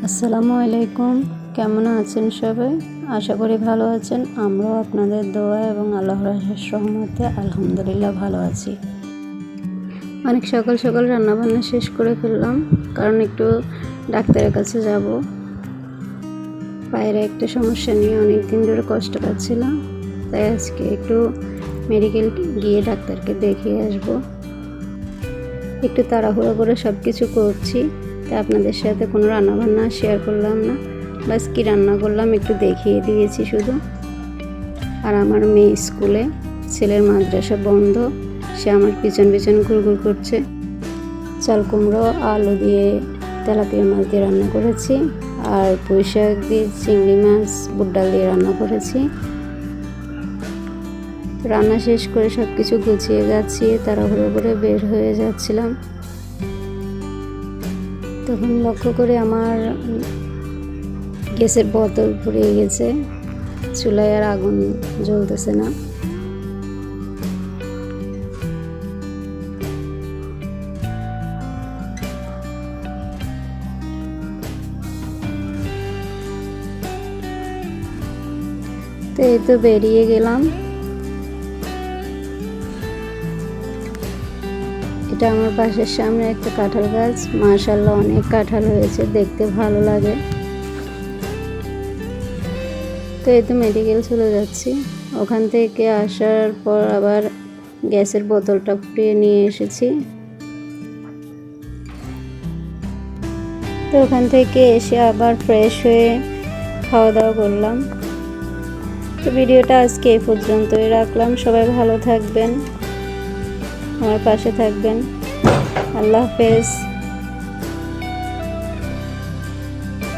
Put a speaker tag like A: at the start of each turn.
A: আসসালামু আলাইকুম। কেমন আছেন সবাই? আশা করি ভালো আছেন। আমরাও আপনাদের দোয়া এবং আল্লাহর অশেষ রহমতে আলহামদুলিল্লাহ ভালো আছি। অনেক সকাল সকাল রান্নাবান্না শেষ করে ফেললাম, কারণ একটু ডাক্তারের কাছে যাব। পায়ের একটা সমস্যা নিয়ে অনেক দিন ধরে কষ্ট পাচ্ছিলাম, তাই আজকে একটু মেডিকেল গিয়ে ডাক্তারকে দেখিয়ে আসব। একটু তাড়াহুড়ো করে সব কিছু করছি, তাই আপনাদের সাথে কোনো রান্নাবান্না শেয়ার করলাম না। বাস কি রান্না করলাম একটু দেখিয়ে দিয়েছি শুধু। আর আমার মেয়ে স্কুলে, ছেলের মাদ্রাসা বন্ধ, সে আমার পিছন পিছন ঘুরঘুর করছে। চাল কুমড়ো আলু দিয়ে তেলাপিয়া মাছ দিয়ে রান্না করেছি, আর পুঁই শাক দিয়ে চিংড়ি মাছ বুট ডাল দিয়ে রান্না করেছি। রান্না শেষ করে সব কিছু গুছিয়ে গাছিয়ে তাড়াহুড়ো করে বের হয়ে যাচ্ছিলাম, তখন লক্ষ্য করে আমার গ্যাসের বোতল ফুরিয়ে গেছে। চুলায় আর আগুন জ্বলতেছে না। তো এই তো বেরিয়ে গেলাম। এটা আমার বাসার সামনে একটা কাঁঠাল গাছ, মাশাআল্লাহ অনেক কাঁঠাল হয়েছে, দেখতে ভালো লাগে। তো এই তো মেডিকেল চলে যাচ্ছি। ওখান থেকে আসার পর আবার গ্যাসের বোতলটা ফুরিয়ে নিয়ে এসেছি। তো ওখান থেকে এসে আবার ফ্রেশ হয়ে খাওয়া দাওয়া করলাম। তো ভিডিওটা আজকে এই পর্যন্তই রাখলাম। সবাই ভালো থাকবেন, আমার পাশে থাকবেন। আল্লাহ হাফেজ।